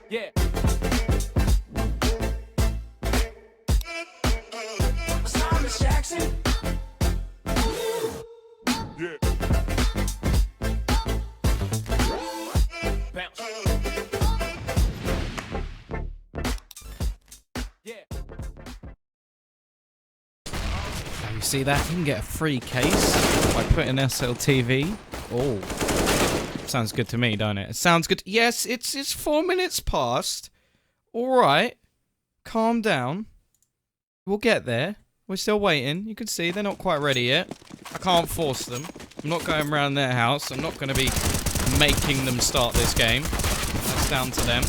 Yeah. Jackson. Yeah. Bounce. Yeah. You see that? You can get a free case by putting SLTV. Oh. Sounds good to me, don't it? It sounds good. Yes, it's 4 minutes past. Alright. Calm down. We'll get there. We're still waiting. You can see they're not quite ready yet. I can't force them. I'm not going around their house. I'm not going to be making them start this game. That's down to them.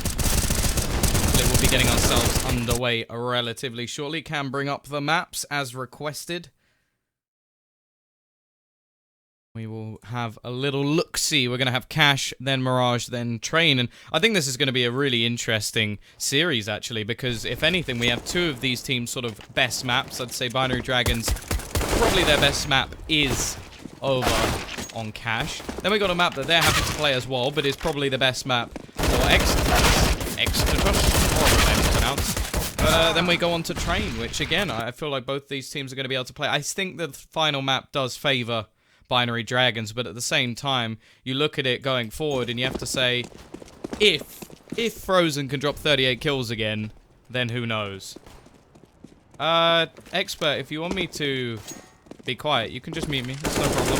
We'll be getting ourselves underway relatively shortly. Can bring up the maps as requested. We will have a little look-see. We're going to have Cash, then Mirage, then Train. And I think this is going to be a really interesting series, actually, because if anything, we have two of these teams' sort of best maps. I'd say Binary Dragons, probably their best map is over on Cash. Then we got a map that they're happy to play as well, but is probably the best map for eXtatus. Horrible name to pronounce. Then we go on to Train, which, again, I feel like both these teams are going to be able to play. I think the final map does favor Binary Dragons, but at the same time, you look at it going forward and you have to say, if Frozen can drop 38 kills again, then who knows? Expert, if you want me to be quiet, you can just mute me. That's no problem.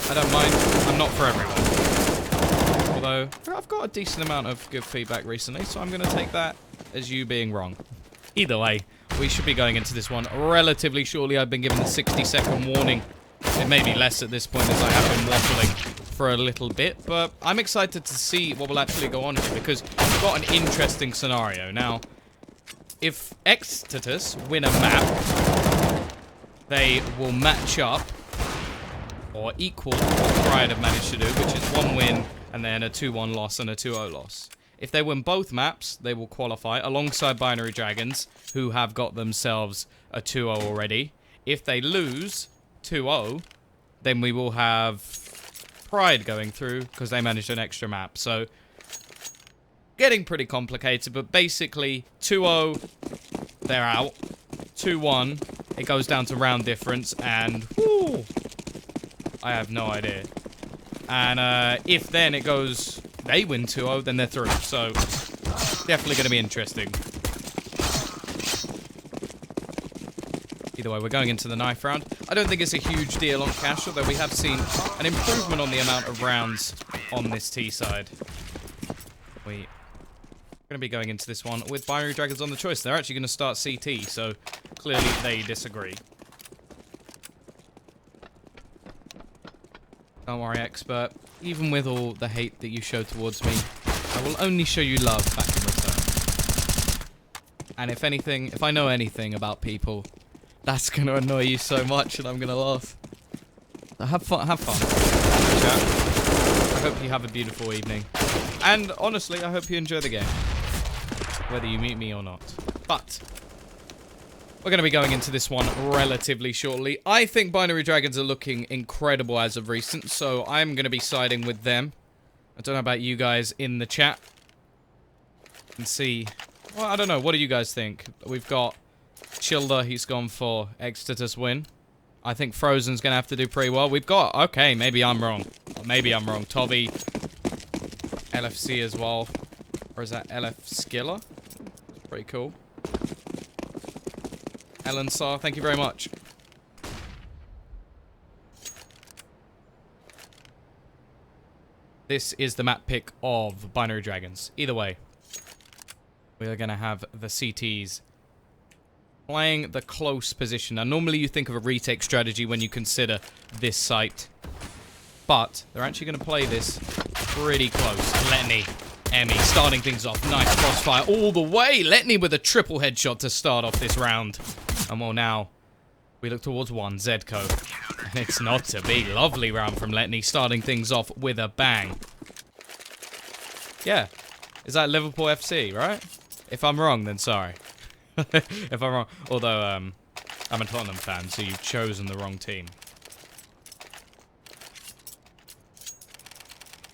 I don't mind. I'm not for everyone. Although, I've got a decent amount of good feedback recently, so I'm going to take that as you being wrong. Either way, we should be going into this one relatively shortly. I've been given the 60-second warning. It may be less at this point as I have been waffling for a little bit, but I'm excited to see what will actually go on here because we've got an interesting scenario. Now, if eXtatus win a map, they will match up or equal what Pride have managed to do, which is 1 win and then a 2-1 loss and a 2-0 loss. If they win both maps, they will qualify alongside Binary Dragons, who have got themselves a 2-0 already. If they lose 2-0, then we will have Pride going through because they managed an extra map. So, getting pretty complicated, but basically 2-0, they're out. 2-1, it goes down to round difference, and whoo, I have no idea. And if then it goes, they win 2-0, then they're through. So, definitely going to be interesting. Either way, we're going into the knife round. I don't think it's a huge deal on Cash, although we have seen an improvement on the amount of rounds on this T side. We're going to be going into this one with Binary Dragons on the choice. They're actually going to start CT, so clearly they disagree. Don't worry, Expert. Even with all the hate that you show towards me, I will only show you love back in return. And if anything, if I know anything about people, that's going to annoy you so much and I'm going to laugh. So have fun. Have fun. Chat. I hope you have a beautiful evening. And honestly, I hope you enjoy the game. Whether you meet me or not. But we're going to be going into this one relatively shortly. I think Binary Dragons are looking incredible as of recent, so I'm going to be siding with them. I don't know about you guys in the chat. And see. Well, I don't know. What do you guys think? We've got Childer, he's gone for eXtatus win. I think Frozen's going to have to do pretty well. We've got, okay, maybe I'm wrong. Maybe I'm wrong. Toby, LFC as well. Or is that LF Skiller? Pretty cool. Ellen Sar, thank you very much. This is the map pick of Binary Dragons. Either way, we are going to have the CTs playing the close position. Now, normally you think of a retake strategy when you consider this site. But they're actually going to play this pretty close. Letney, Emmy, starting things off. Nice crossfire all the way. Letney with a triple headshot to start off this round. And well, now we look towards one. Zedco. And it's not to be. Lovely round from Letney, starting things off with a bang. Yeah. Is that Liverpool FC, right? If I'm wrong, then sorry. If I'm wrong. Although, I'm a Tottenham fan, so you've chosen the wrong team.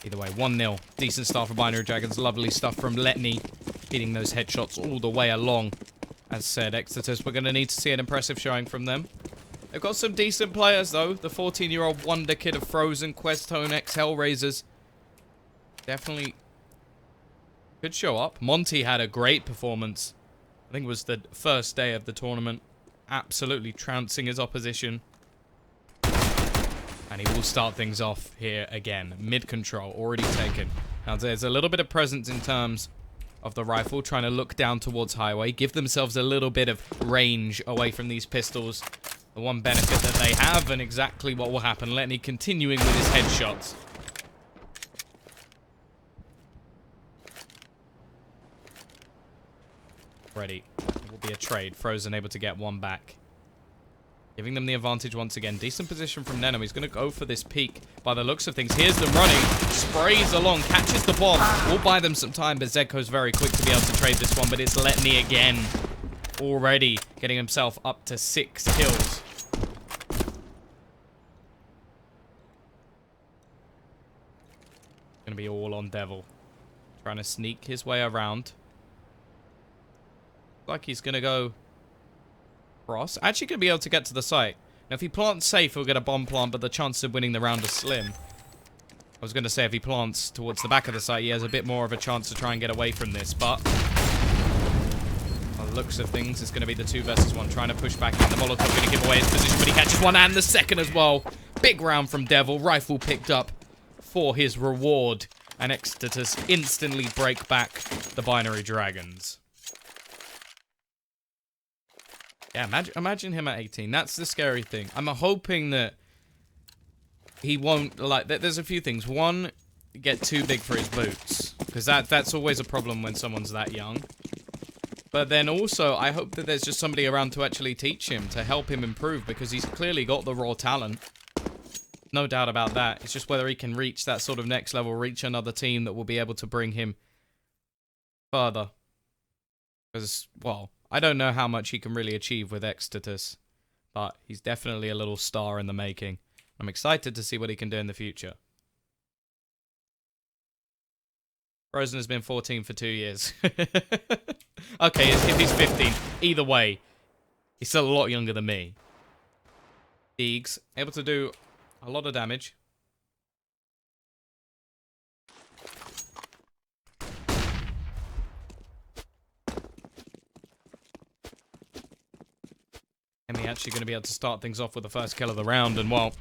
Either way, 1-0. Decent start for Binary Dragons. Lovely stuff from Letney. Hitting those headshots all the way along. As said, eXtatus, we're going to need to see an impressive showing from them. They've got some decent players, though. The 14-year-old wonder kid of Frozen, Questone, ex-Hellraisers. Definitely could show up. Monty had a great performance. I think it was the first day of the tournament. Absolutely trouncing his opposition. And he will start things off here again. Mid-control, already taken. Now, there's a little bit of presence in terms of the rifle, trying to look down towards highway, give themselves a little bit of range away from these pistols. The one benefit that they have, and exactly what will happen. Letney continuing with his headshots. Ready. It will be a trade. Frozen able to get one back. Giving them the advantage once again. Decent position from Neno. He's going to go for this peek by the looks of things. Here's them running. Sprays along. Catches the bomb. Will buy them some time, but Zedko's very quick to be able to trade this one. But it's Letney again. Already getting himself up to 6 kills. Going to be all on Devil. Trying to sneak his way around. Like he's going to go cross. Actually going to be able to get to the site. Now, if he plants safe, he'll get a bomb plant, but the chance of winning the round is slim. I was going to say if he plants towards the back of the site, he has a bit more of a chance to try and get away from this, but by the looks of things, it's going to be the 2 versus 1, trying to push back in. The Molotov going to give away his position, but he catches one and the second as well. Big round from Devil. Rifle picked up for his reward, and eXtatus instantly break back the Binary Dragons. Yeah, imagine him at 18. That's the scary thing. I'm hoping that he won't, like, there's a few things. One, get too big for his boots, because that's always a problem when someone's that young. But then also, I hope that there's just somebody around to actually teach him, to help him improve, because he's clearly got the raw talent. No doubt about that. It's just whether he can reach that sort of next level, reach another team that will be able to bring him further. Because, well, I don't know how much he can really achieve with eXtatus, but he's definitely a little star in the making. I'm excited to see what he can do in the future. Frozen has been 14 for 2 years. Okay, if he's 15, either way, he's still a lot younger than me. Deegs, able to do a lot of damage. And he's actually going to be able to start things off with the first kill of the round, and well,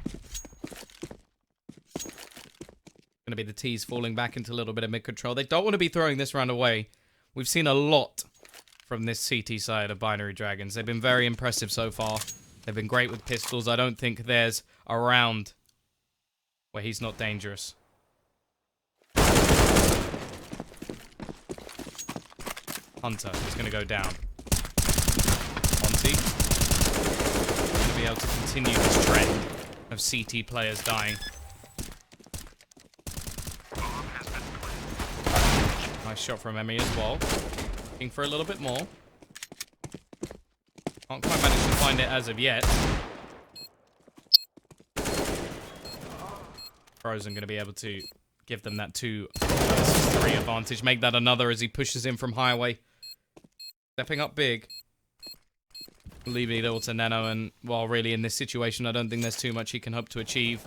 going to be the T's falling back into a little bit of mid-control. They don't want to be throwing this round away. We've seen a lot from this CT side of Binary Dragons. They've been very impressive so far. They've been great with pistols. I don't think there's a round where he's not dangerous. Hunter is going to go down. Monty going to be able to continue this trend of CT players dying. Nice shot from Emmy as well. Looking for a little bit more. Can't quite manage to find it as of yet. Frozen going to be able to give them that 2 versus 3 advantage. Make that another as he pushes in from highway. Stepping up big. Leaving it all to Neno, and, well, really in this situation, I don't think there's too much he can hope to achieve.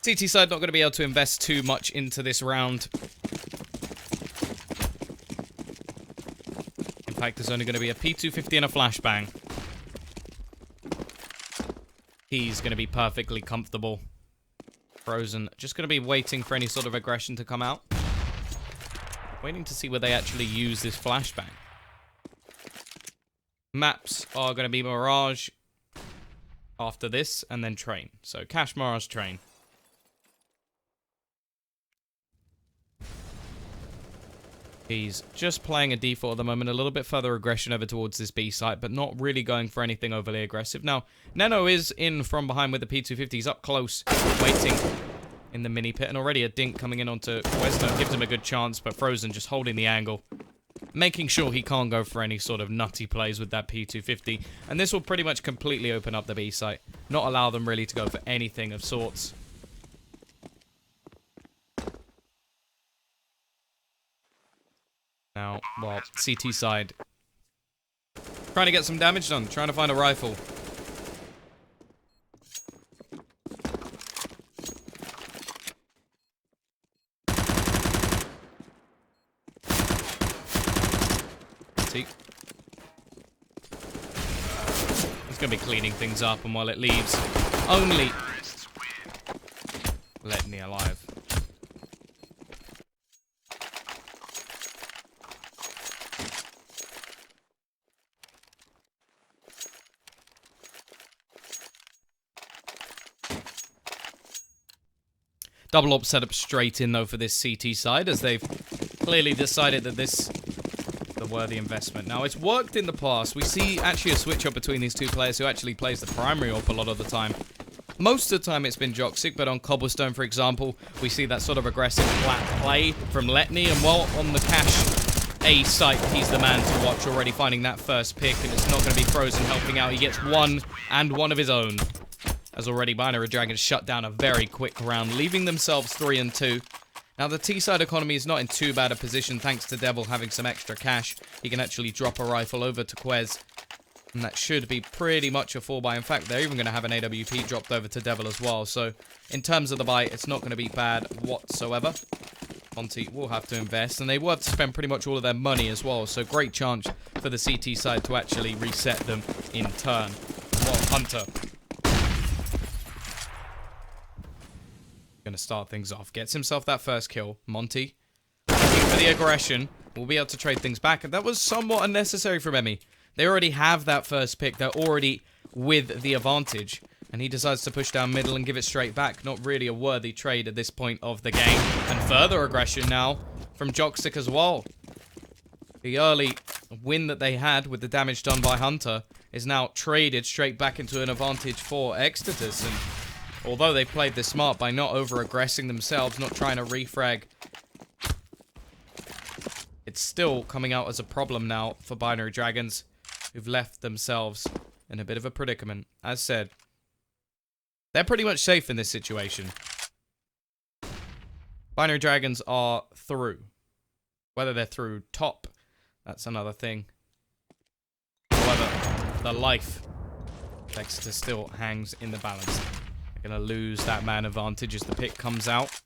CT side not going to be able to invest too much into this round. In fact, there's only going to be a P250 and a flashbang. He's going to be perfectly comfortable. Frozen just going to be waiting for any sort of aggression to come out. Waiting to see where they actually use this flashbang. Maps are going to be Mirage after this, and then Train. So, Cache, Mirage, Train. He's just playing a default at the moment, a little bit further aggression over towards this B site, but not really going for anything overly aggressive. Now, Neno is in from behind with the P250. He's up close, waiting in the mini pit, and already a dink coming in onto Questo gives him a good chance, but Frozen just holding the angle, making sure he can't go for any sort of nutty plays with that P250, and this will pretty much completely open up the B site, not allow them really to go for anything of sorts. Now, well, CT side. Trying to get some damage done. Trying to find a rifle. See? He's going to be cleaning things up, and while it leaves only let me alive. Double op setup straight in, though, for this CT side, as they've clearly decided that this is the worthy investment. Now, it's worked in the past. We see actually a switch-up between these two players who actually plays the primary op a lot of the time. Most of the time, it's been Joxic, but on Cobblestone, for example, we see that sort of aggressive flat play from Letney, and while on the cash A site, he's the man to watch, already finding that first pick, and it's not going to be Frozen helping out. He gets one, and one of his own. As already b.dragons shut down a very quick round, leaving themselves 3 and 2. Now, the T-side economy is not in too bad a position, thanks to Devil having some extra cash. He can actually drop a rifle over to Quez, and that should be pretty much a 4-buy. In fact, they're even going to have an AWP dropped over to Devil as well. So, in terms of the buy, it's not going to be bad whatsoever. Monty will have to invest, and they will have to spend pretty much all of their money as well. So, great chance for the CT side to actually reset them in turn. Well, Hunter going to start things off. Gets himself that first kill. Monty, looking for the aggression, will be able to trade things back. And that was somewhat unnecessary from Emmy. They already have that first pick. They're already with the advantage. And he decides to push down middle and give it straight back. Not really a worthy trade at this point of the game. And further aggression now from Joxic as well. The early win that they had with the damage done by Hunter is now traded straight back into an advantage for eXtatus. And although they played this smart by not over-aggressing themselves, not trying to refrag, it's still coming out as a problem now for b.dragons, who've left themselves in a bit of a predicament. As said, they're pretty much safe in this situation. b.dragons are through. Whether they're through top, that's another thing. However, the life of eXtatus still hangs in the balance. Gonna lose that man advantage as the pick comes out.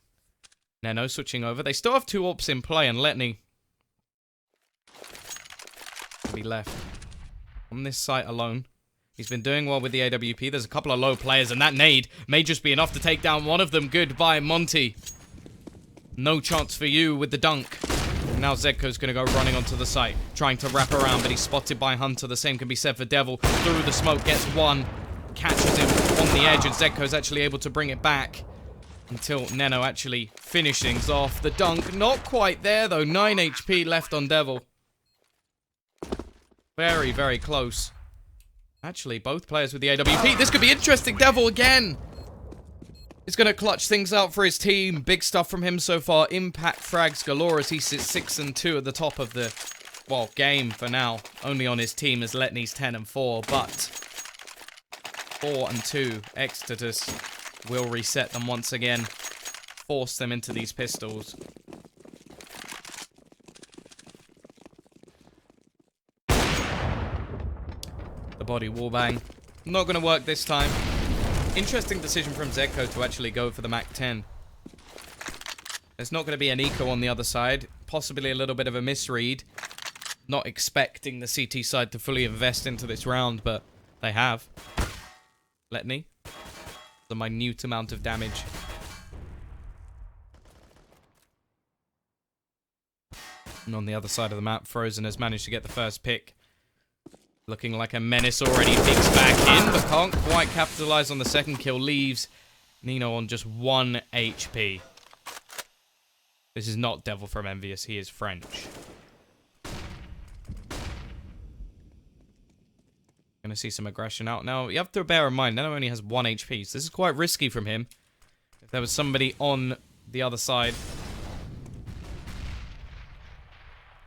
Neno switching over. They still have 2 ops in play, and Letney will be left on this site alone. He's been doing well with the AWP. There's a couple of low players, and that nade may just be enough to take down one of them. Goodbye, Monty. No chance for you with the dunk. Now Zedko's going to go running onto the site, trying to wrap around, but he's spotted by Hunter. The same can be said for Devil. Through the smoke, gets one. Catches him on the edge, and Zedko's actually able to bring it back until Neno actually finishes off the dunk. Not quite there, though. 9 HP left on Devil. Very, very close. Actually, both players with the AWP. This could be interesting. Devil again. He's going to clutch things out for his team. Big stuff from him so far. Impact frags galore as he sits 6 and 2 at the top of the, well, game for now. Only on his team as Letney's 10 and 4, but 4 and 2, eXtatus will reset them once again, force them into these pistols. The body wallbang, not going to work this time. Interesting decision from Zedko to actually go for the MAC-10. There's not going to be an eco on the other side, possibly a little bit of a misread. Not expecting the CT side to fully invest into this round, but they have. Letney, the minute amount of damage. And on the other side of the map, Frozen has managed to get the first pick. Looking like a menace already. Picks back in, but can't quite capitalize on the second kill. Leaves Nino on just 1 HP. This is not Devil from Envious. He is French. Going to see some aggression out. Now, you have to bear in mind, Nano only has 1 HP, so this is quite risky from him. If there was somebody on the other side,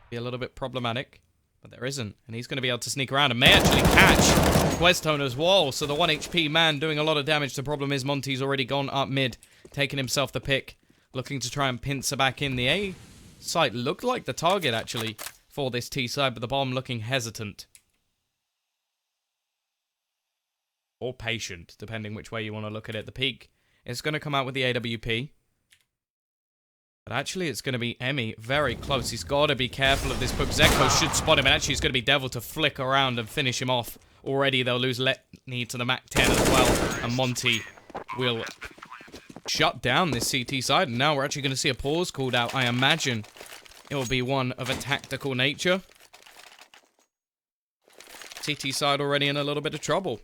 be a little bit problematic. But there isn't, and he's going to be able to sneak around and may actually catch Questone as well. So the 1 HP man doing a lot of damage. The problem is Monty's already gone up mid, taking himself the pick, looking to try and pincer back in. The A site looked like the target, actually, for this T side, but the bomb looking hesitant. Or patient, depending which way you want to look at it. The peak is going to come out with the AWP. But actually, it's going to be Emmy very close. He's got to be careful of this book. Zeko should spot him, and actually, it's going to be Devil to flick around and finish him off. Already, they'll lose Letney to the Mac 10 as well, and Monty will shut down this CT side. And now we're actually going to see a pause called out. I imagine it will be one of a tactical nature. CT side already in a little bit of trouble.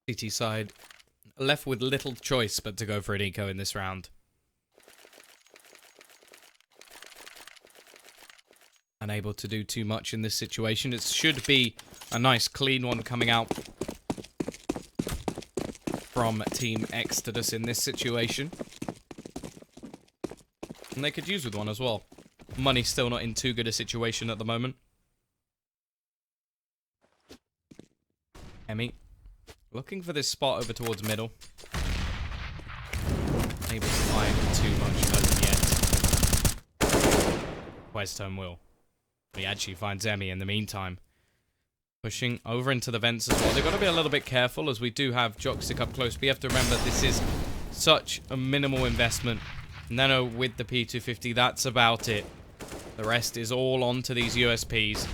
CT side left with little choice but to go for an eco in this round. Unable to do too much in this situation. It should be a nice clean one coming out from Team eXtatus in this situation. And they could use with one as well. Money's still not in too good a situation at the moment. Emmy looking for this spot over towards middle. Able to find too much as yet. Questone will. He actually finds Emmy in the meantime. Pushing over into the vents as well. They've got to be a little bit careful as we do have Jockstick up close. But you have to remember this is such a minimal investment. Nano with the P250, that's about it. The rest is all onto these USPs.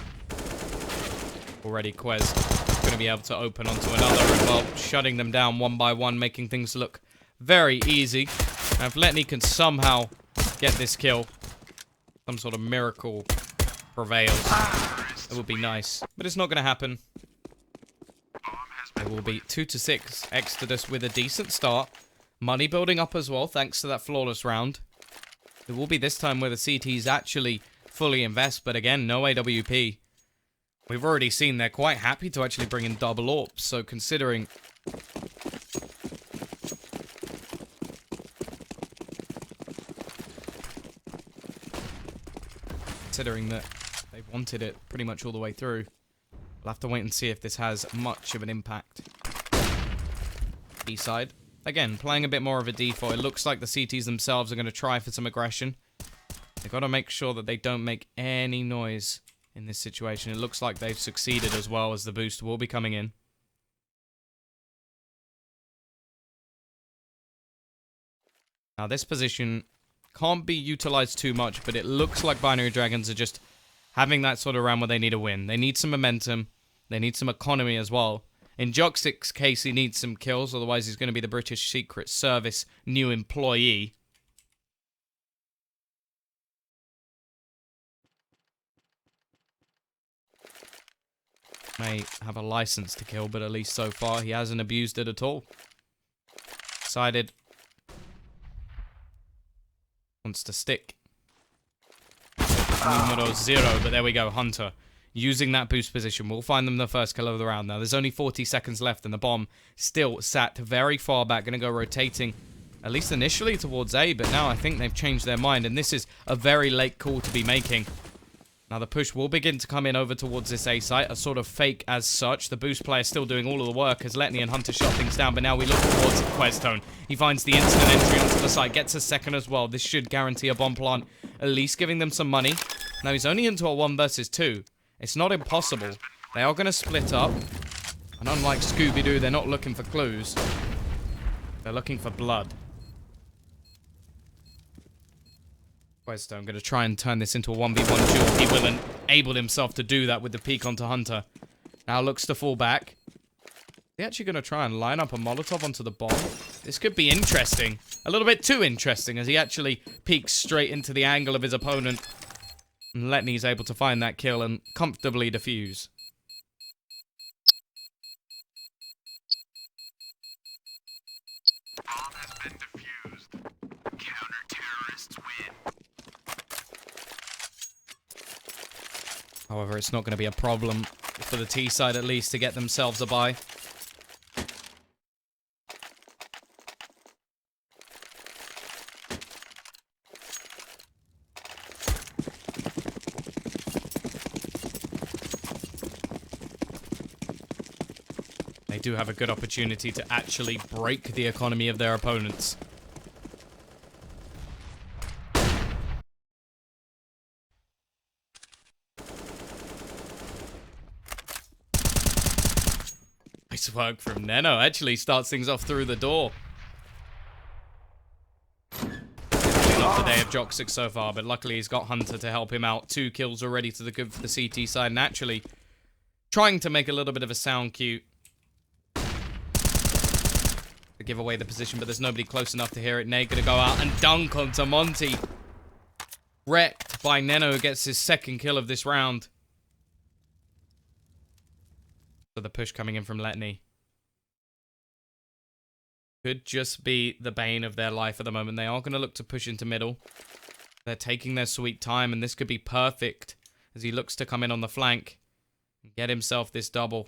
Already Quest going to be able to open onto another and well, shutting them down one by one, making things look very easy. And if Letney can somehow get this kill, some sort of miracle prevails, it would be nice. But it's not going to happen. It will be 2-6. eXtatus with a decent start. Money building up as well, thanks to that flawless round. It will be this time where the CTs actually fully invest, but again, no AWP. We've already seen they're quite happy to actually bring in double AWPs, so considering that they've wanted it pretty much all the way through, we'll have to wait and see if this has much of an impact. B side. Again, playing a bit more of a default. It looks like the CTs themselves are going to try for some aggression. They've got to make sure that they don't make any noise in this situation. It looks like they've succeeded as well, as the boost will be coming in. Now, this position can't be utilized too much, but it looks like b.dragons are just having that sort of round where they need a win. They need some momentum. They need some economy as well. In Jockstick's case, he needs some kills, otherwise he's going to be the British Secret Service new employee. May have a license to kill, but at least so far he hasn't abused it at all. Decided wants to stick. Numero 0, but there we go, Hunter. Using that boost position, we'll find them the first kill of the round. Now, there's only 40 seconds left, and the bomb still sat very far back. Going to go rotating, at least initially, towards A, but now I think they've changed their mind, and this is a very late call to be making. Now, the push will begin to come in over towards this A site, a sort of fake as such. The boost player still doing all of the work as Letney and Hunter shut things down, but now we look towards Questone. He finds the instant entry onto the site, gets a second as well. This should guarantee a bomb plant, at least giving them some money. Now, he's only into a 1 versus 2. It's not impossible. They are going to split up. And unlike Scooby-Doo, they're not looking for clues. They're looking for blood. Questone going to try and turn this into a 1v1 duel. He will enable himself to do that with the peek onto Hunter. Now looks to fall back. They're actually going to try and line up a Molotov onto the bomb. This could be interesting. A little bit too interesting as he actually peeks straight into the angle of his opponent. And Letney's able to find that kill and comfortably defuse. Bomb has been defused. Counter-terrorists win. However, it's not going to be a problem for the T side at least to get themselves a buy. They do have a good opportunity to actually break the economy of their opponents. Nice work from Neno. Actually starts things off through the door. Not the day of Joxic so far, but luckily he's got Hunter to help him out. 2 kills already to the good for the CT side. And actually trying to make a little bit of a sound cue to give away the position, but there's nobody close enough to hear it. Nate gonna go out and dunk onto Monty. Wrecked by Neno, gets his 2nd kill of this round. So the push coming in from Letney could just be the bane of their life at the moment. They are going to look to push into middle. They're taking their sweet time, and this could be perfect as he looks to come in on the flank and get himself this double.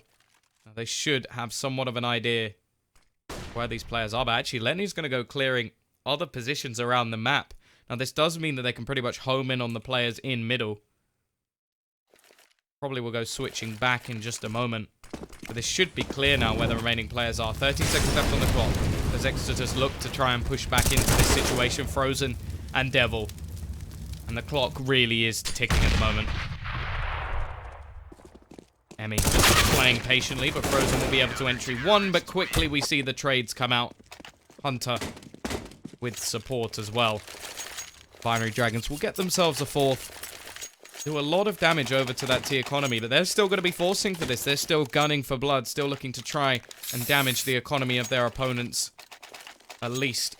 Now, they should have somewhat of an idea where these players are, but actually Lenny's going to go clearing other positions around the map. Now this does mean that they can pretty much home in on the players in middle. Probably will go switching back in just a moment, but this should be clear now where the remaining players are. 30 seconds left on the clock as eXtatus look to try and push back into this situation. Frozen and Devil, and the clock really is ticking at the moment. Emmy just playing patiently, but Frozen will be able to entry 1, but quickly we see the trades come out. Hunter with support as well. Binary Dragons will get themselves a 4th. Do a lot of damage over to that T economy, but they're still going to be forcing for this. They're still gunning for blood, still looking to try and damage the economy of their opponents, at least.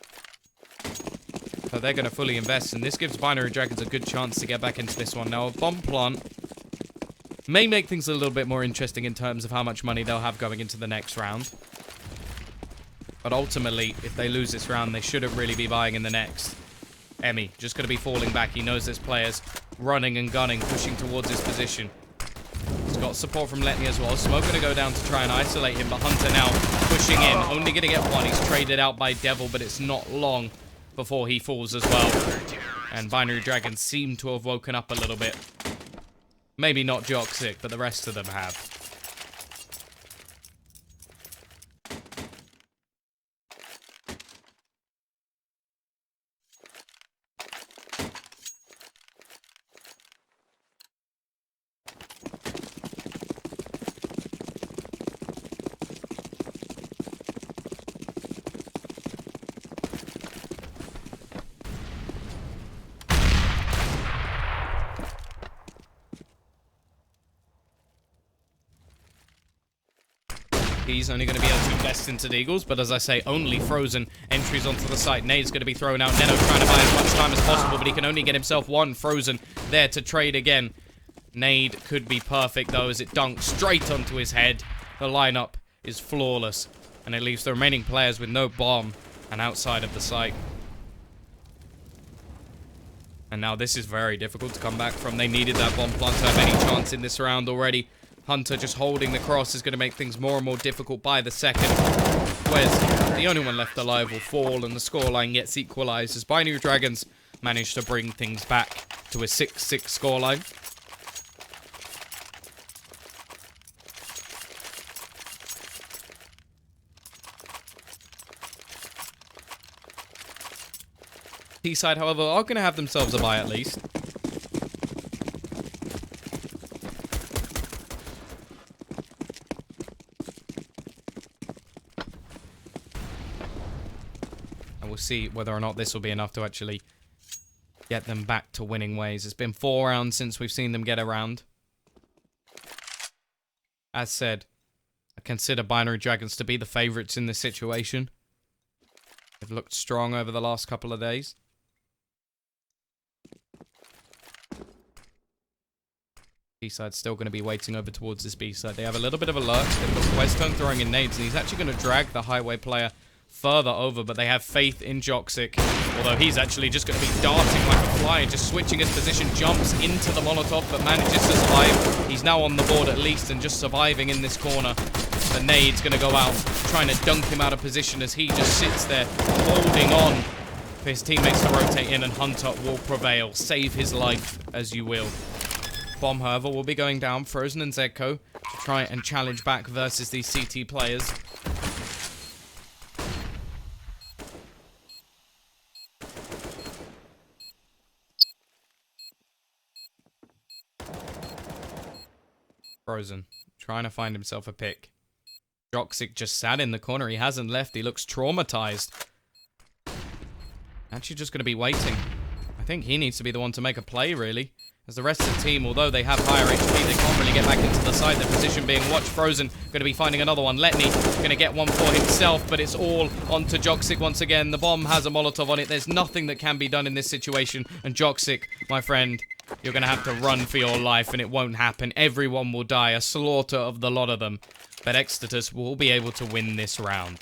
So they're going to fully invest, and this gives Binary Dragons a good chance to get back into this one. Now, a bomb plant may make things a little bit more interesting in terms of how much money they'll have going into the next round. But ultimately, if they lose this round, they shouldn't really be buying in the next. Emmy just going to be falling back. He knows there's players running and gunning, pushing towards his position. He's got support from Letney as well. Smoke going to go down to try and isolate him, but Hunter now pushing in. Only going to get 1. He's traded out by Devil, but it's not long before he falls as well. And Binary Dragons seem to have woken up a little bit. Maybe not Joxic, but the rest of them have. He's only going to be able to invest into the Eagles, but as I say, only Frozen entries onto the site. Nade's going to be thrown out. Neno trying to buy as much time as possible, but he can only get himself 1. Frozen there to trade again. Nade could be perfect, though, as it dunks straight onto his head. The lineup is flawless, and it leaves the remaining players with no bomb and outside of the site. And now this is very difficult to come back from. They needed that bomb plant to have any chance in this round already. Hunter just holding the cross is going to make things more and more difficult by the second. Whereas the only one left alive will fall, and the scoreline gets equalized as Binary Dragons manage to bring things back to a 6-6 scoreline. T-side, however, are going to have themselves a bye at least. We'll see whether or not this will be enough to actually get them back to winning ways. It's been 4 rounds since we've seen them get around. As said, I consider Binary Dragons to be the favorites in this situation. They've looked strong over the last couple of days. B-side's still going to be waiting over towards this B-side. They have a little bit of a lurch. They've got Westone throwing in nades, and he's actually going to drag the highway player further over, but they have faith in Joxic. Although he's actually just going to be darting like a fly, just switching his position, jumps into the Molotov, but manages to survive. He's now on the board at least, and just surviving in this corner. The nade's going to go out, trying to dunk him out of position as he just sits there, holding on for his teammates to rotate in, and Hunter will prevail. Save his life as you will. Bomb, however, will be going down. Frozen and Zedco to try and challenge back versus these CT players. Frozen, trying to find himself a pick. Joxic just sat in the corner. He hasn't left. He looks traumatized. Actually just going to be waiting. I think he needs to be the one to make a play, really. As the rest of the team, although they have higher HP, they can't really get back into the side. Their position being watched. Frozen going to be finding another one. Letney going to get one for himself, but it's all onto Joxic once again. The bomb has a Molotov on it. There's nothing that can be done in this situation. And Joxic, my friend, you're going to have to run for your life, and it won't happen. Everyone will die. A slaughter of the lot of them. But eXtatus will be able to win this round.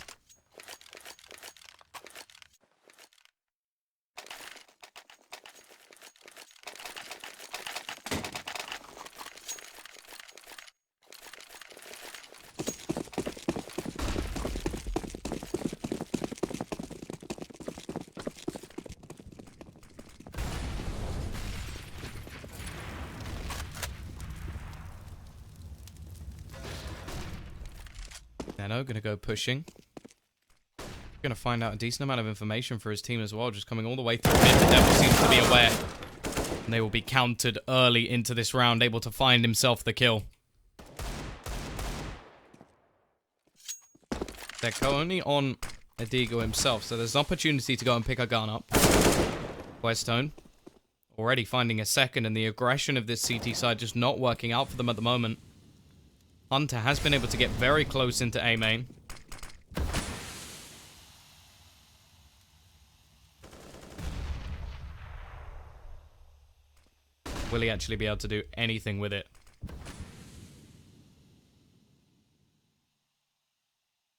Nano gonna go pushing. Gonna find out a decent amount of information for his team as well, just coming all the way through mid. The Devil seems to be aware. And they will be countered early into this round, able to find himself the kill. Deco only on Adigo himself, so there's an opportunity to go and pick a gun up. Westone already finding a second, and the aggression of this CT side just not working out for them at the moment. Hunter has been able to get very close into A main. Will he actually be able to do anything with it?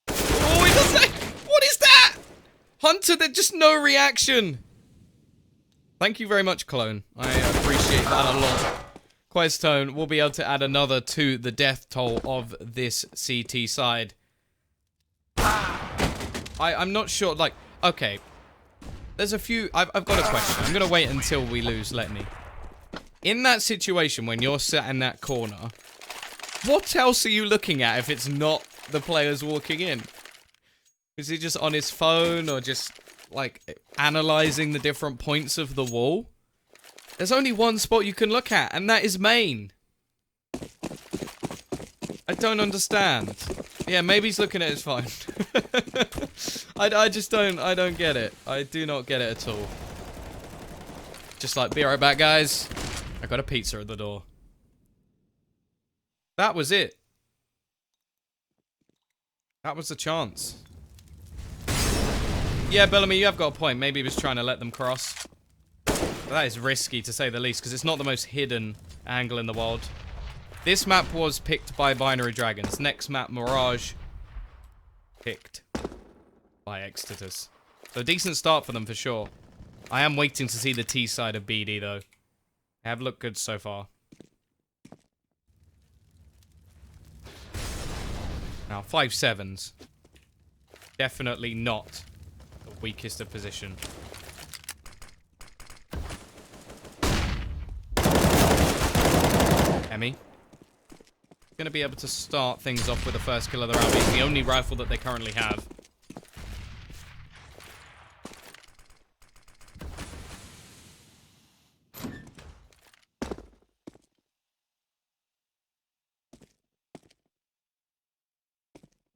Oh, he does that! What is that? Hunter, there's just no reaction. Thank you very much, Clone. I appreciate that a lot. Questone will be able to add another to the death toll of this CT side. I'm not sure, like, okay. There's a few, I've got a question. I'm going to wait until we lose, let me. In that situation, when you're sat in that corner, what else are you looking at if it's not the players walking in? Is he just on his phone or just, like, analyzing the different points of the wall? There's only one spot you can look at, and that is main. I don't understand. Yeah, maybe he's looking at his phone. I just don't get it. I do not get it at all. Just like, be right back, guys. I got a pizza at the door. That was it. That was the chance. Yeah, Bellamy, you have got a point. Maybe he was trying to let them cross. But that is risky, to say the least, because it's not the most hidden angle in the world. This map was picked by Binary Dragons. Next map, Mirage, picked by eXtatus. So a decent start for them, for sure. I am waiting to see the T side of BD, though. They have looked good so far. Now, 5-7s. Definitely not the weakest of position. Emmy. Going to be able to start things off with the first kill of the round. It's the only rifle that they currently have.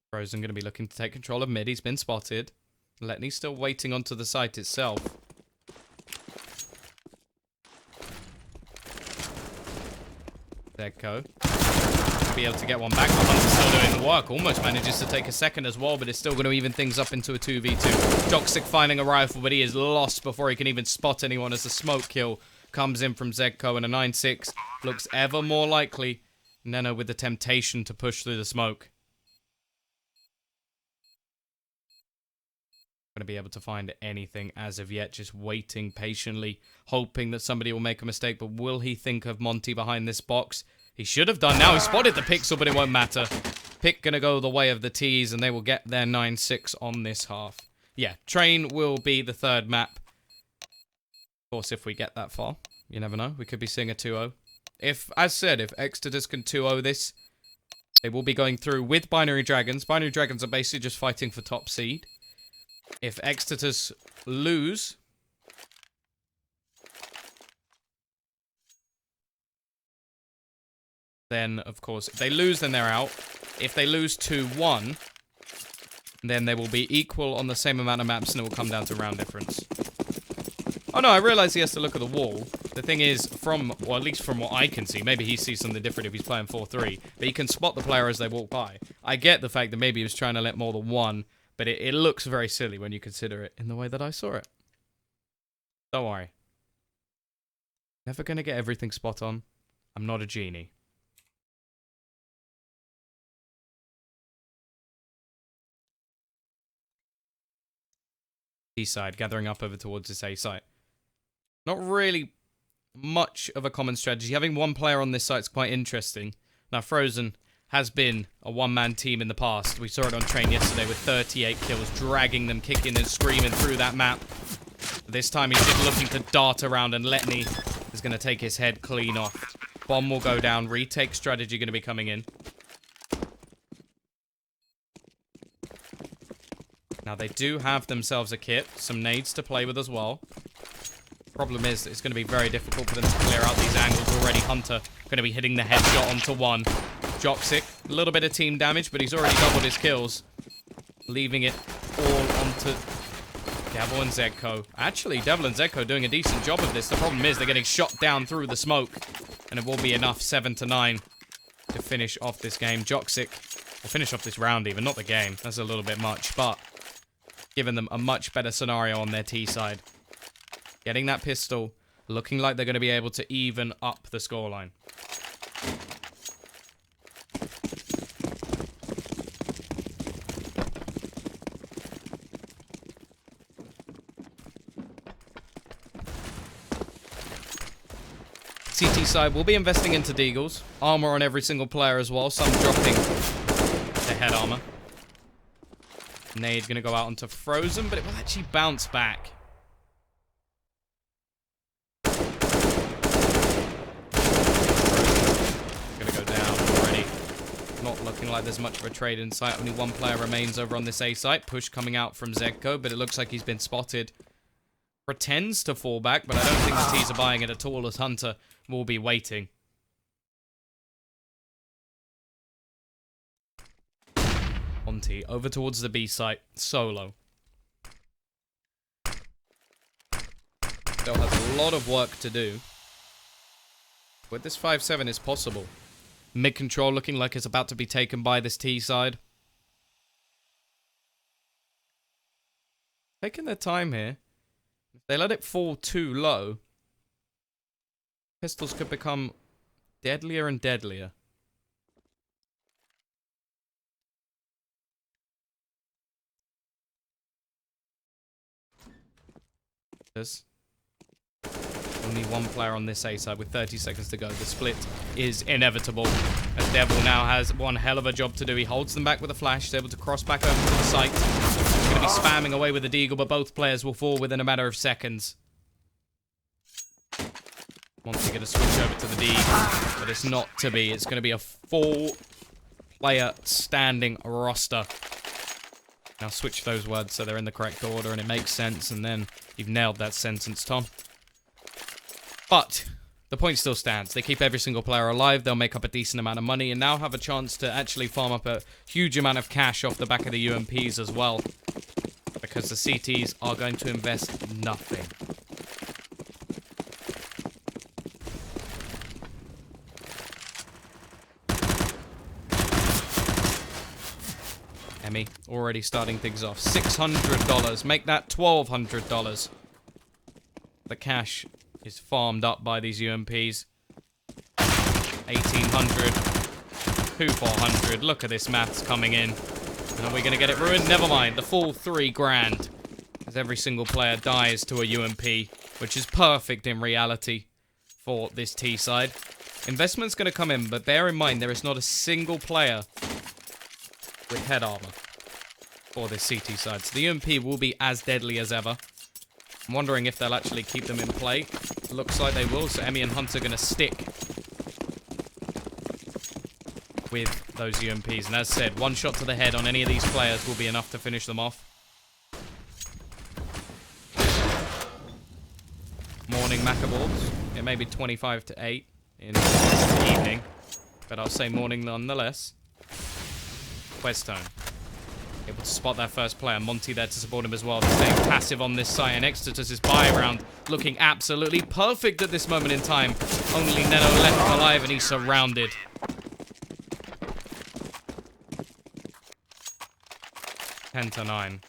Frozen going to be looking to take control of mid. He's been spotted. Letney's still waiting onto the site itself. Deco. to be able to get one back. The Hunter's still doing the work. Almost manages to take a second as well, but it's still going to even things up into a 2v2. Joxic finding a rifle, but he is lost before he can even spot anyone as the smoke kill comes in from Zegko, and a 9-6 looks ever more likely. Neno with the temptation to push through the smoke. Going to be able to find anything as of yet, just waiting patiently, hoping that somebody will make a mistake, but will he think of Monty behind this box? He should have done now. He spotted the pixel, but it won't matter. Pick going to go the way of the T's, and they will get their 9-6 on this half. Yeah, train will be the third map. Of course, if we get that far, you never know. We could be seeing a 2-0. If, as said, if eXtatus can 2-0 this, they will be going through with Binary Dragons. Binary Dragons are basically just fighting for top seed. If eXtatus lose, then, of course, if they lose, then they're out. If they lose 2-1, then they will be equal on the same amount of maps, and it will come down to round difference. Oh no, I realize he has to look at the wall. The thing is, well, at least from what I can see, maybe he sees something different if he's playing 4-3, but he can spot the player as they walk by. I get the fact that maybe he was trying to let more than one, but it looks very silly when you consider it in the way that I saw it. Don't worry. Never gonna get everything spot on. I'm not a genie. B side, gathering up over towards this A site. Not really much of a common strategy. Having one player on this site is quite interesting. Now, Frozen has been a one-man team in the past. We saw it on Train yesterday with 38 kills, dragging them, kicking and screaming through that map. This time he's just looking to dart around, and Letney is going to take his head clean off. Bomb will go down. Retake strategy going to be coming in. Now, they do have themselves a kit. Some nades to play with as well. Problem is, it's going to be very difficult for them to clear out these angles already. Hunter going to be hitting the headshot onto one. Joxic, a little bit of team damage, but he's already doubled his kills. Leaving it all onto Devil and Zegko. Actually, Devil and Zegko doing a decent job of this. The problem is they're getting shot down through the smoke. And it will be enough, 7-9, to finish off this game. Joxic will finish off this round even, not the game. That's a little bit much, but giving them a much better scenario on their T side. Getting that pistol, looking like they're going to be able to even up the scoreline. CT side will be investing into Deagles. Armor on every single player as well. Some dropping the head armor. Nade going to go out onto Frozen, but it will actually bounce back. Not looking like there's much of a trade in sight. Only one player remains over on this A site. Push coming out from Zegko, but it looks like he's been spotted. Pretends to fall back, but I don't think the T's are buying it at all, as Hunter will be waiting. Monty over towards the B site. Solo. Still has a lot of work to do. But this 5-7 is possible. Mid-control looking like it's about to be taken by this T side. Taking their time here. If they let it fall too low, pistols could become deadlier and deadlier. There's only one player on this A side with 30 seconds to go. The split is inevitable, as Devil now has one hell of a job to do. He holds them back with a flash. He's able to cross back over to the site. He's going to be spamming away with the Deagle, but both players will fall within a matter of seconds. Monty going to switch over to the D, but it's not to be. It's going to be a 4-player standing roster. Now switch those words so they're in the correct order and it makes sense, and then you've nailed that sentence, Tom. But the point still stands. They keep every single player alive. They'll make up a decent amount of money and now have a chance to actually farm up a huge amount of cash off the back of the UMPs as well, because the CTs are going to invest nothing. Emmy already starting things off. $600. Make that $1,200. The cash is farmed up by these UMPs. 1,800. 2,400. Look at this maths coming in. And are we going to get it ruined? Never mind. The full 3 grand. As every single player dies to a UMP, which is perfect in reality for this T side. Investment's going to come in, but bear in mind there is not a single player with head armor for this CT side. So the UMP will be as deadly as ever. I'm wondering if they'll actually keep them in play. Looks like they will, so Emmy and Hunt are going to stick with those UMPs. And as said, one shot to the head on any of these players will be enough to finish them off. Morning Macaborbs. It may be 25 to 8 in the evening, but I'll say morning nonetheless. Questone. Able to spot that first player. Monty there to support him as well. They're staying passive on this side, and eXtatus' buy round looking absolutely perfect at this moment in time. Only Neno left alive, and he's surrounded. $10 to 9.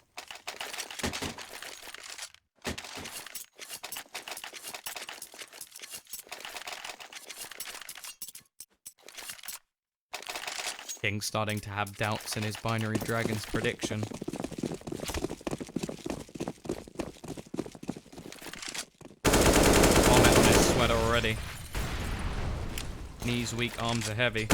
King starting to have doubts in his binary dragons prediction. Vomit on his sweater already. Knees weak, arms are heavy.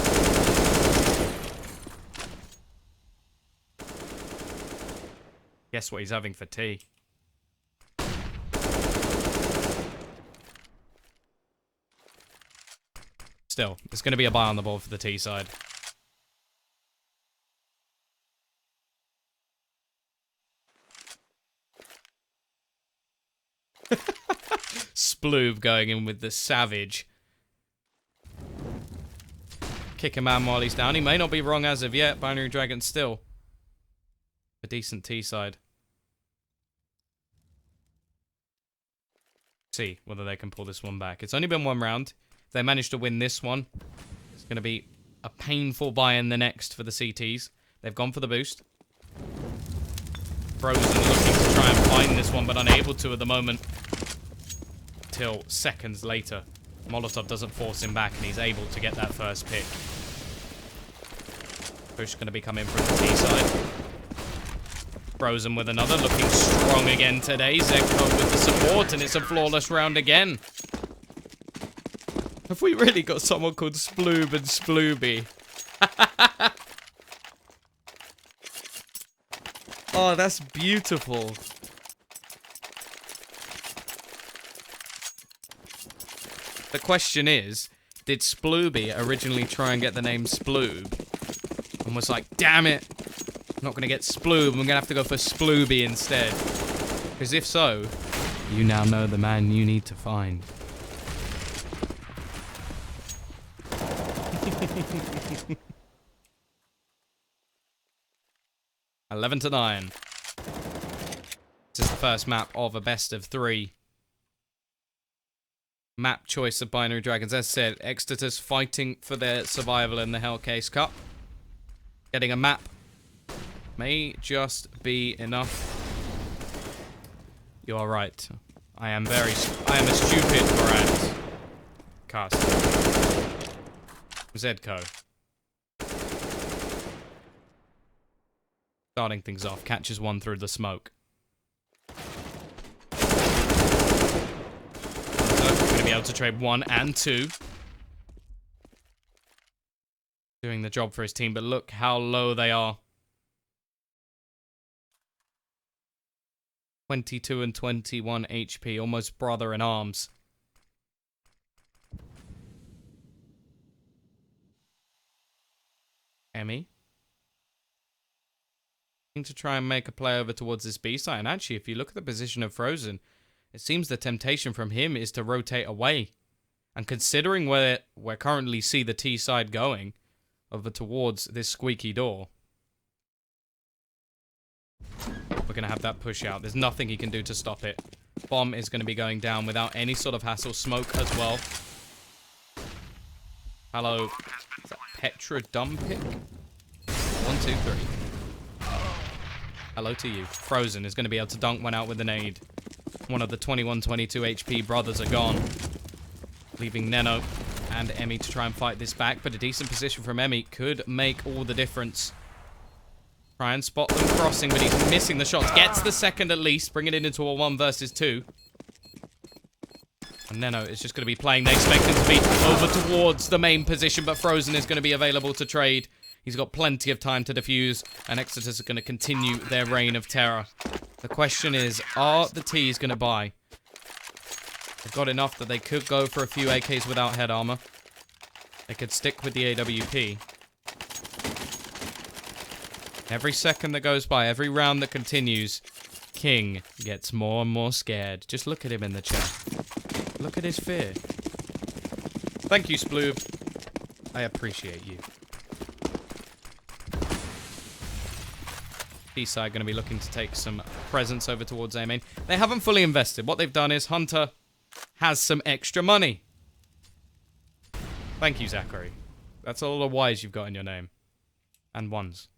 Guess what he's having for tea. Still, it's going to be a buy on the board for the T side. Sploob going in with the savage. Kick a man while he's down. He may not be wrong as of yet. Binary Dragon still a decent T side. See whether they can pull this one back. It's only been 1 round. If they manage to win this one, it's going to be a painful buy in the next for the CTs. They've gone for the boost. Frozen looking to try and find this one, but unable to at the moment. Till seconds later. Molotov doesn't force him back, and he's able to get that first pick. Push going to be coming from the T side. Frozen with another, looking strong again today. Zekko with the support, and it's a flawless round again. Have we really got someone called Sploob and Splooby? Oh, that's beautiful. The question is, did Splooby originally try and get the name Sploob? And was like, damn it, I'm not going to get Sploob, I'm going to have to go for Splooby instead. Because if so, you now know the man you need to find. $11 to 9. This is the first map of a best of 3. Map choice of Binary Dragons. As said, eXtatus fighting for their survival in the Hellcase Cup. Getting a map may just be enough. You are right. I am a stupid Morant. Cast. Zedco. Starting things off. Catches one through the smoke. Going to be able to trade 1 and 2. Doing the job for his team, but look how low they are. 22 and 21 HP, almost brother in arms. Emmy. To try and make a play over towards this B side. And actually, if you look at the position of Frozen, it seems the temptation from him is to rotate away. And considering where we currently see the T side going, over towards this squeaky door, we're going to have that push out. There's nothing he can do to stop it. Bomb is going to be going down without any sort of hassle. Smoke as well. Hello. Is that Petra dumb pick? 1, 2, 3. Hello to you. Frozen is going to be able to dunk one out with an aid. One of the 21-22 HP brothers are gone. Leaving Neno and Emmy to try and fight this back. But a decent position from Emmy could make all the difference. Try and spot them crossing, but he's missing the shots. Gets the second at least, bringing it into a 1 versus 2. And Neno is just going to be playing. They expect him to be over towards the main position, but Frozen is going to be available to trade. He's got plenty of time to defuse, and eXtatus are going to continue their reign of terror. The question is, are the T's going to buy? They've got enough that they could go for a few AKs without head armor. They could stick with the AWP. Every second that goes by, every round that continues, King gets more and more scared. Just look at him in the chat. Look at his fear. Thank you, Sploob. I appreciate you. B-side going to be looking to take some presents over towards A main. They haven't fully invested. What they've done is Hunter has some extra money. Thank you, Zachary. That's a lot of Y's you've got in your name. And ones.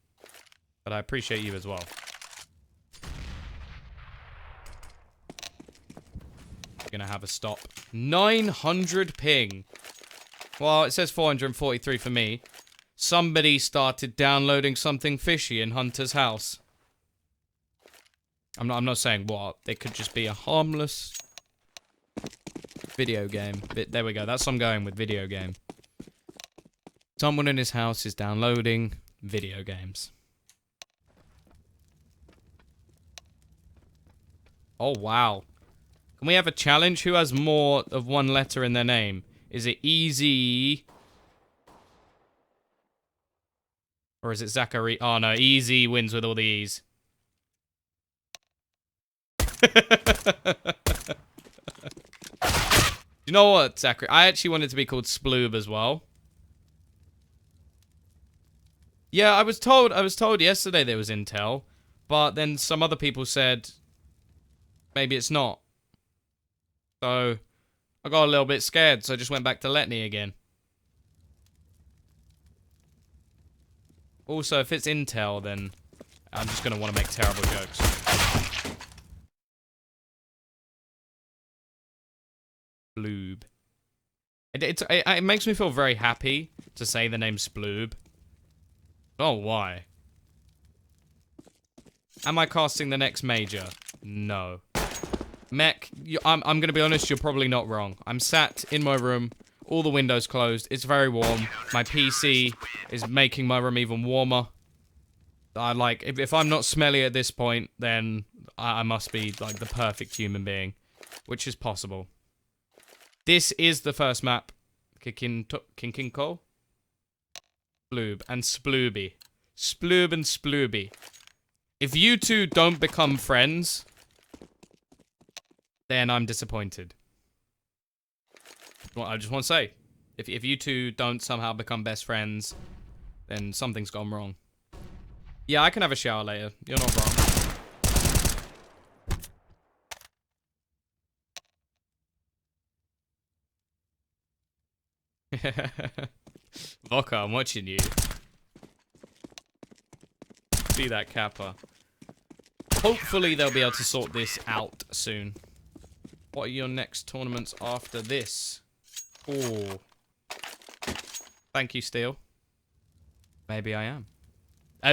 But I appreciate you as well. Gonna have a stop. 900 ping. Well, it says 443 for me. Somebody started downloading something fishy in Hunter's house. I'm not saying what. It could just be a harmless video game. There we go. That's what I'm going with, video game. Someone in his house is downloading video games. Oh, wow. Can we have a challenge? Who has more of one letter in their name? Is it Easy? Or is it Zachary? Oh, no. Easy wins with all the E's. You know what, Zachary? I actually wanted to be called Sploob as well. Yeah, I was told yesterday there was intel, but then some other people said maybe it's not. So I got a little bit scared, so I just went back to Letney again. Also, if it's intel, then I'm just going to want to make terrible jokes. Sploob. It makes me feel very happy to say the name Sploob. Oh, why? Am I casting the next major? No. Mech, I'm going to be honest, you're probably not wrong. I'm sat in my room, all the windows closed, it's very warm. My PC is making my room even warmer. If I'm not smelly at this point, then I must be, like, the perfect human being. Which is possible. This is the first map. Kinkinko? Sploob and Splooby. Sploob and Splooby. If you two don't become friends, then I'm disappointed. Well, I just want to say, if you two don't somehow become best friends, then something's gone wrong. Yeah, I can have a shower later. You're not wrong. Vodka, I'm watching you. See that Kappa. Hopefully they'll be able to sort this out soon. What are your next tournaments after this? Oh. Thank you, Steel. Maybe I am.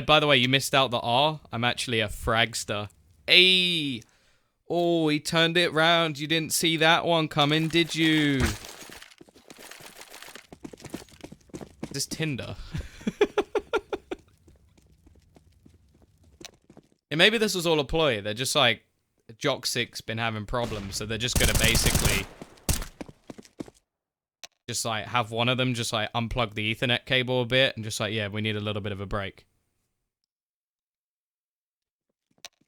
By the way, you missed out the R. I'm actually a fragster. Hey! Oh, he turned it round. You didn't see that one coming, did you? This Tinder. And maybe this was all a ploy. They're just like, Jock6's been having problems, so they're just gonna basically just like have one of them just like unplug the Ethernet cable a bit and just like, yeah, we need a little bit of a break.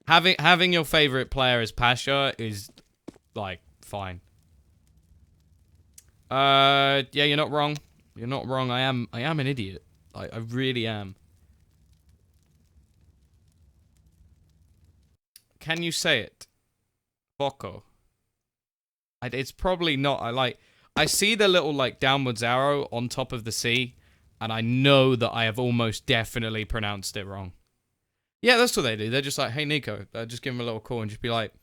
Having your favorite player as Pasha is like fine. Yeah, you're not wrong. You're not wrong. I am an idiot. I really am. Can you say it? Boko. It's probably not. I see the little like downwards arrow on top of the C, and I know that I have almost definitely pronounced it wrong. Yeah, that's what they do. They're just like, hey, Nico. Just give him a little call and just be like,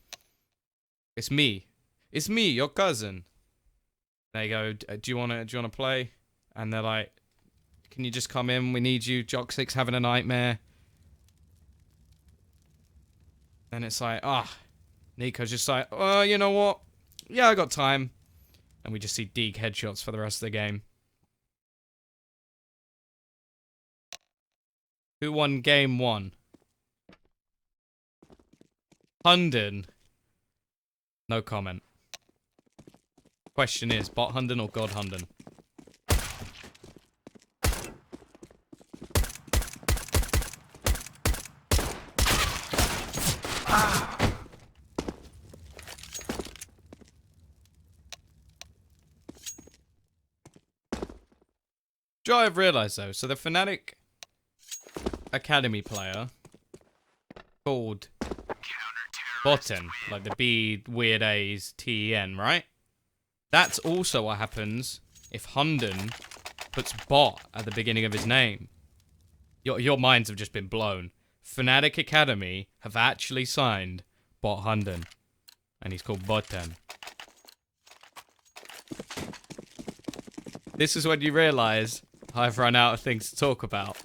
it's me. It's me, your cousin. They go, do you wanna play? And they're like, can you just come in? We need you. Joxic's having a nightmare. And it's like, Nico's just like, you know what? Yeah, I got time. And we just see Deeg headshots for the rest of the game. Who won game 1? Hunden. No comment. Question is, bot Hunden or god Hunden? Do I've realised though, so the Fnatic Academy player called Botten, like the B weird A's TEN, right? That's also what happens if Hunden puts bot at the beginning of his name. Your minds have just been blown. Fnatic Academy have actually signed bot Hunden, and he's called Botten. This is when you realise I've run out of things to talk about.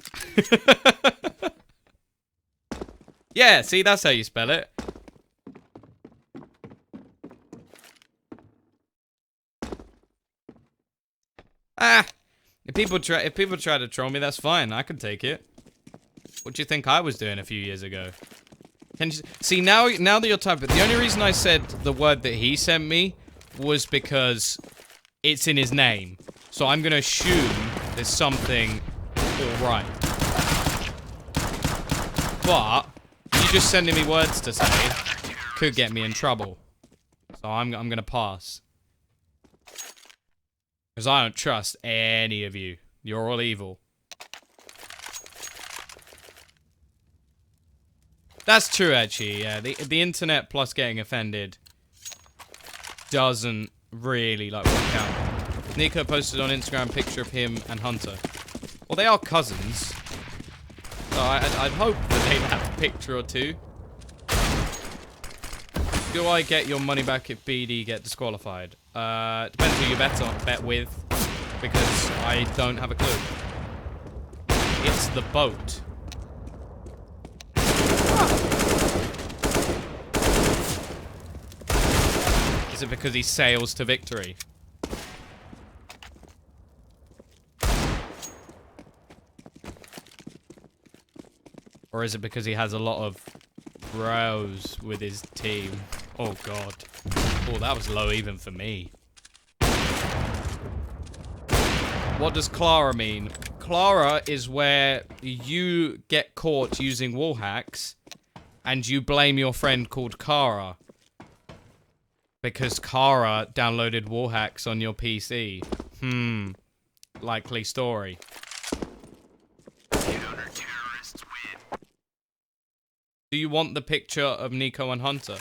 Yeah, see, that's how you spell it. If people try to troll me, that's fine. I can take it. What do you think I was doing a few years ago? Can you see now that you're typing? The only reason I said the word that he sent me was because it's in his name. So I'm gonna assume there's something alright. But you just sending me words to say could get me in trouble. So I'm gonna pass. Because I don't trust any of you. You're all evil. That's true, actually, yeah. The internet plus getting offended doesn't really, like, work out. Nico posted on Instagram a picture of him and Hunter. Well, they are cousins. So I'd hope that they'd have a picture or two. Do I get your money back if BD get disqualified? Depends who you bet with, because I don't have a clue. It's the boat. Is it because he sails to victory? Or is it because he has a lot of bros with his team? Oh god. Oh, that was low even for me. What does Clara mean? Clara is where you get caught using wall hacks and you blame your friend called Kara. Because Kara downloaded wall hacks on your PC. Likely story. Do you want the picture of Nico and Hunter?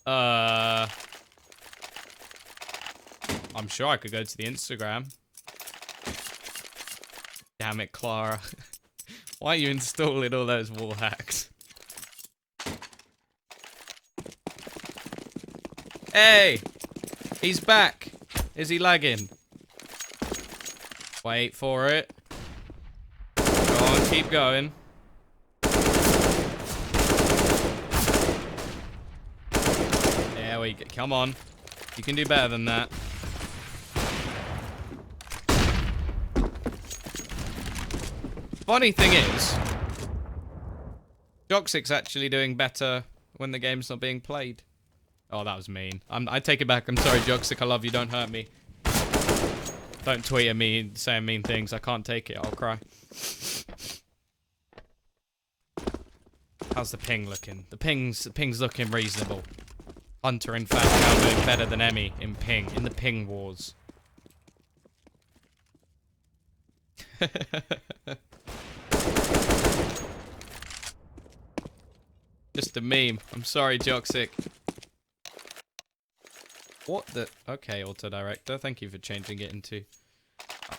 I'm sure I could go to the Instagram. Damn it, Clara. Why are you installing all those wall hacks? Hey! He's back! Is he lagging? Wait for it. Go on, keep going. There we go. Come on. You can do better than that. Funny thing is, Joxic's actually doing better when the game's not being played. Oh, that was mean. I take it back. I'm sorry, Joxic. I love you. Don't hurt me. Don't tweet at me saying mean things. I can't take it. I'll cry. How's the ping looking? The ping's looking reasonable. Hunter, in fact, now doing better than Emmy in ping. In the ping wars. Just a meme. I'm sorry, Joxic. What the... Okay, auto-director. Thank you for changing it into...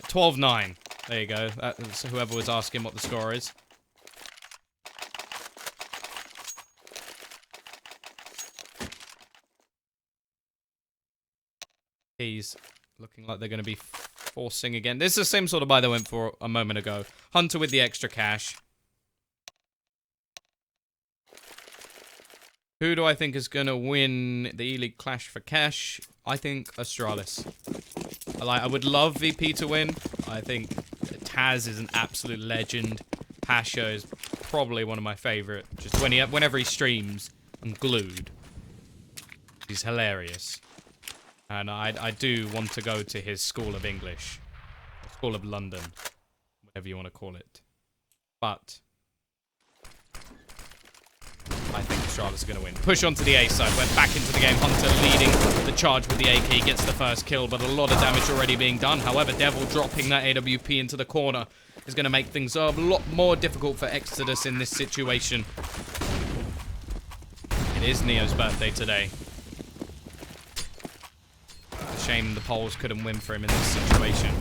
12-9. There you go. That's whoever was asking what the score is. He's looking like they're going to be forcing again. This is the same sort of buy they went for a moment ago. Hunter with the extra cash. Who do I think is going to win the E-League Clash for cash? I think Astralis. I would love VP to win. I think Taz is an absolute legend. Pasha is probably one of my favorite. Just whenever he streams, I'm glued. He's hilarious. And I do want to go to his School of English. School of London. Whatever you want to call it. But I think Starladder is going to win. Push onto the A side. Went back into the game. Hunter leading the charge with the AK. Gets the first kill, but a lot of damage already being done. However, Devil dropping that AWP into the corner is going to make things a lot more difficult for eXtatus in this situation. It is Neo's birthday today. It's a shame the Poles couldn't win for him in this situation.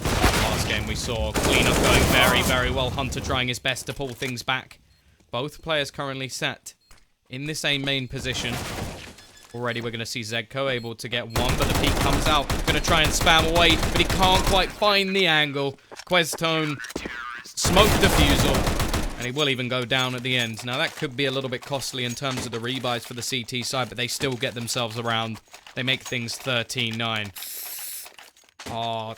Last game we saw cleanup going very, very well. Hunter trying his best to pull things back. Both players currently sat in the same main position. Already we're going to see Zegko able to get one, but the peek comes out. Going to try and spam away, but he can't quite find the angle. Questone, smoke defusal, and he will even go down at the end. Now that could be a little bit costly in terms of the rebuys for the CT side, but they still get themselves around. They make things 13-9. Oh,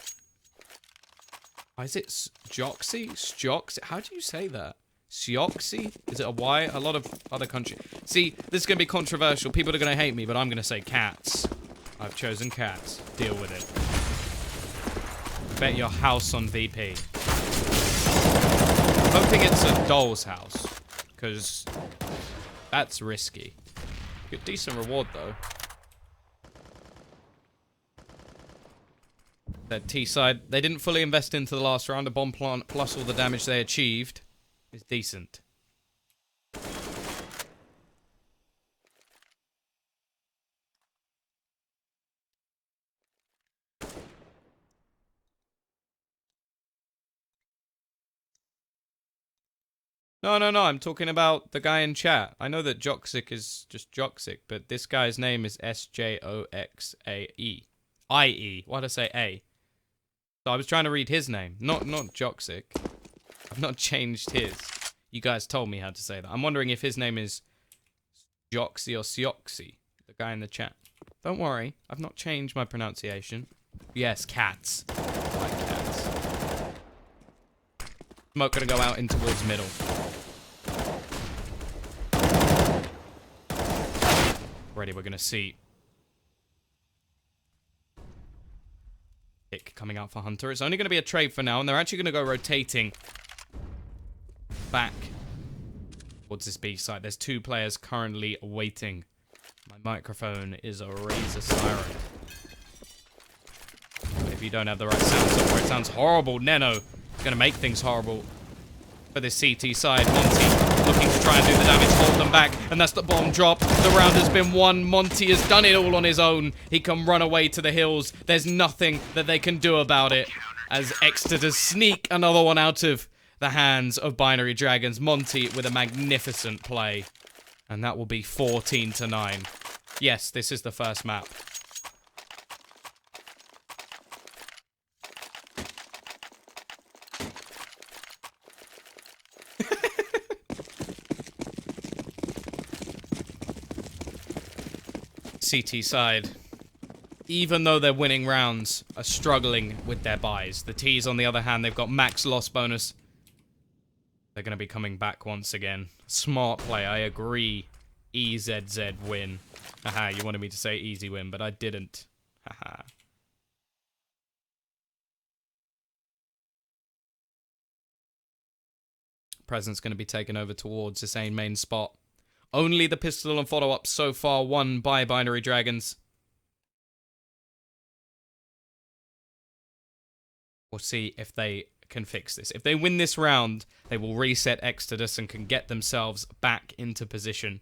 is it Joxy? Stjoxy? How do you say that? Sioxy? Is it a Y? A lot of other countries. See, this is going to be controversial. People are going to hate me, but I'm going to say cats. I've chosen cats. Deal with it. Bet your house on VP. I'm hoping it's a doll's house, because that's risky. Good, decent reward, though. That T side, they didn't fully invest into the last round. A bomb plant plus all the damage they achieved is decent. No, I'm talking about the guy in chat. I know that Joxic is just Joxic, but this guy's name is Sjoxae. I-E. Why'd I say A? So I was trying to read his name, not Joxic. I've not changed his. You guys told me how to say that. I'm wondering if his name is Joxy or Sioxy, the guy in the chat. Don't worry, I've not changed my pronunciation. Yes, cats. I like cats. Smoke gonna go out in towards middle. Already we're gonna see kick coming out for Hunter. It's only gonna be a trade for now, and they're actually gonna go rotating back towards this B side. There's two players currently waiting. My microphone is a razor siren. If you don't have the right sound software, it sounds horrible. Neno is going to make things horrible for this CT side. Monty looking to try and do the damage, hold them back, and that's the bomb drop. The round has been won. Monty has done it all on his own. He can run away to the hills. There's nothing that they can do about it as eXtatus sneak another one out of the hands of b.dragons. Monty with a magnificent play. And that will be 14-9. Yes, this is the first map. CT side, even though they're winning rounds, are struggling with their buys. The T's, on the other hand, they've got max loss bonus. They're going to be coming back once again. Smart play, I agree. EZZ win. Haha, you wanted me to say easy win, but I didn't. Haha. Present's going to be taken over towards the same main spot. Only the pistol and follow-up so far won by b.dragons. We'll see if they can fix this. If they win this round, they will reset eXtatus and can get themselves back into position.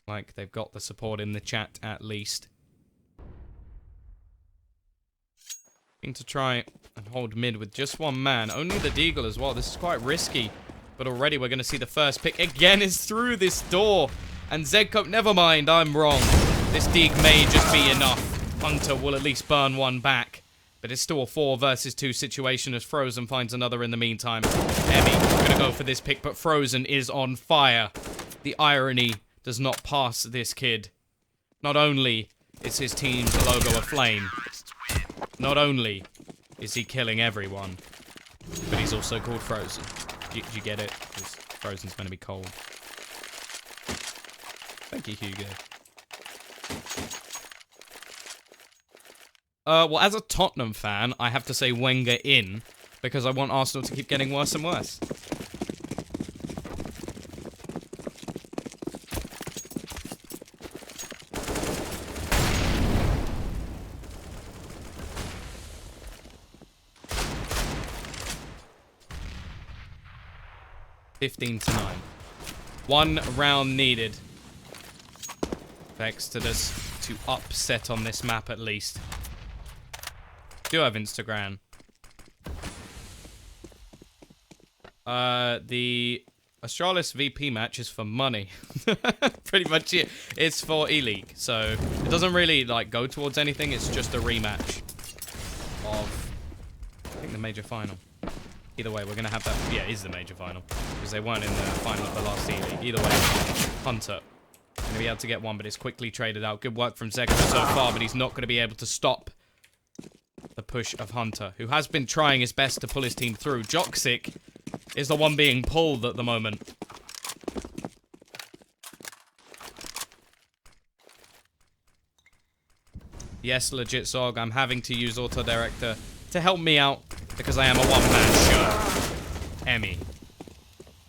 Like, they've got the support in the chat at least. To try and hold mid with just one man. Only the Deagle as well. This is quite risky. But already we're going to see the first pick. Again, is through this door. And Zedcope, never mind, I'm wrong. This dig may just be enough. Hunter will at least burn one back. But it's still a 4 versus 2 situation as Frozen finds another in the meantime. Emmy gonna go for this pick, but Frozen is on fire. The irony does not pass this kid. Not only is his team's logo aflame, not only is he killing everyone, but he's also called Frozen. Do you get it? Because Frozen's gonna be cold. Thank you, Hugo. Well, as a Tottenham fan, I have to say Wenger in, because I want Arsenal to keep getting worse and worse. (15-9). 1 round needed for eXtatus to upset on this map at least. Do have Instagram. The Astralis VP match is for money. Pretty much it. It's for E-League, so it doesn't really like go towards anything. It's just a rematch of, I think, the major final. Either way, we're gonna have that. Yeah, it is the major final because they weren't in the final of the last E-League. Either way, Hunter gonna be able to get one, but it's quickly traded out. Good work from Zeka so far, but he's not gonna be able to stop the push of Hunter, who has been trying his best to pull his team through. Joksic is the one being pulled at the moment. Yes, legit Zog, I'm having to use Auto Director to help me out because I am a one-man show. Emmy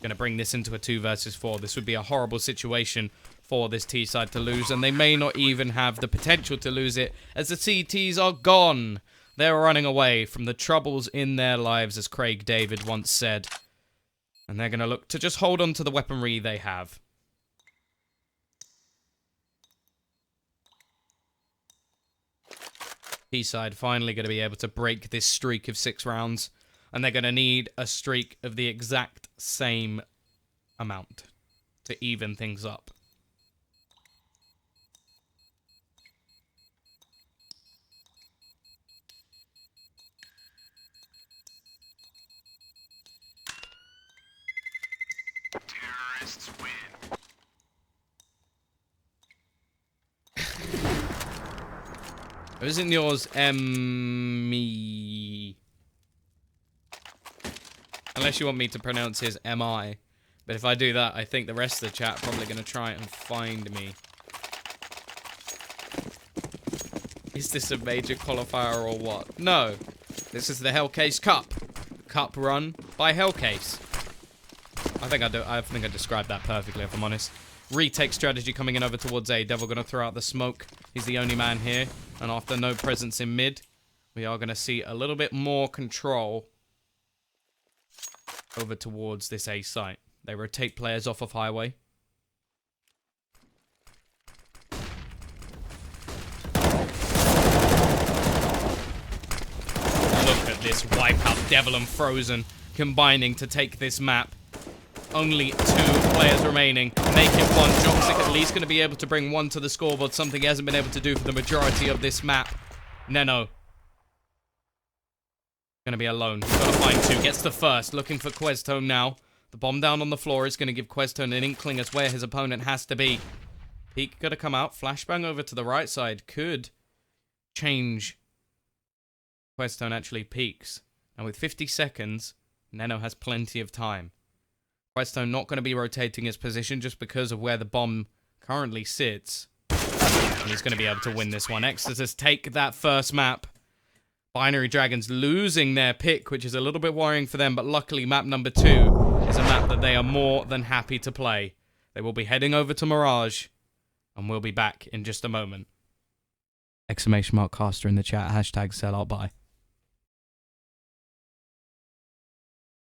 gonna bring this into a 2 versus 4. This would be a horrible situation for this T side to lose, and they may not even have the potential to lose it as the CTs are gone. They're running away from the troubles in their lives, as Craig David once said. And they're going to look to just hold on to the weaponry they have. T-side finally going to be able to break this streak of 6 rounds. And they're going to need a streak of the exact same amount to even things up. Terrorists win. Isn't yours M-E? Unless you want me to pronounce his M-I. But if I do that, I think the rest of the chat are probably going to try and find me. Is this a major qualifier or what? No. This is the Hellcase Cup. Cup run by Hellcase. I think I described that perfectly, if I'm honest. Retake strategy coming in over towards A. Devil going to throw out the smoke. He's the only man here. And after no presence in mid, we are going to see a little bit more control over towards this A site. They rotate players off of highway. Look at this wipeout. Devil and Frozen combining to take this map. Only 2 players remaining. Make it 1. Joksic at least going to be able to bring 1 to the scoreboard. Something he hasn't been able to do for the majority of this map. Neno going to be alone. He's got to find 2. Gets the first. Looking for Questone now. The bomb down on the floor is going to give Questone an inkling as where his opponent has to be. Peak going to come out. Flashbang over to the right side. Could change. Questone actually peaks. And with 50 seconds, Neno has plenty of time. Questone not going to be rotating his position just because of where the bomb currently sits. And he's going to be able to win this one. eXtatus take that first map. b.dragons losing their pick, which is a little bit worrying for them. But luckily, map number 2 is a map that they are more than happy to play. They will be heading over to Mirage. And we'll be back in just a moment. ! Caster in the chat. #selloutbuy.